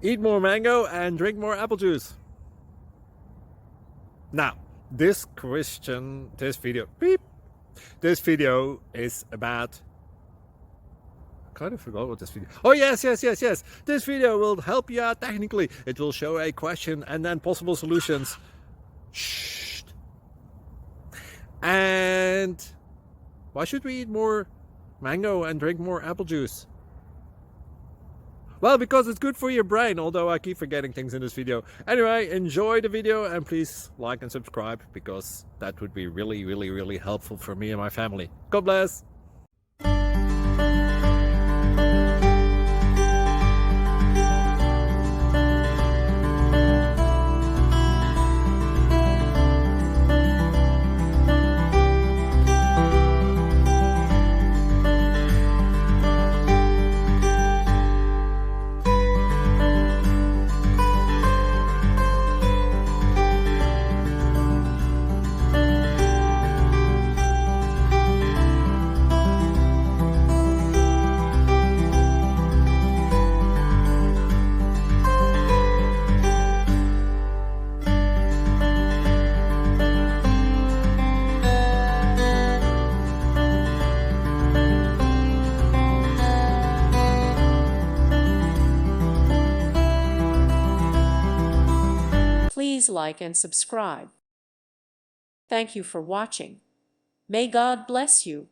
Eat more mango and drink more apple juice. Now, this video is about, I kind of forgot what this video. Oh yes. This video will help you out technically. It will show a question and then possible solutions. Shh. And why should we eat more mango and drink more apple juice? Well, because it's good for your brain, although I keep forgetting things in this video. Anyway, enjoy the video and please like and subscribe, because that would be really helpful for me and my family. God bless! Please like and subscribe. Thank you for watching. May God bless you.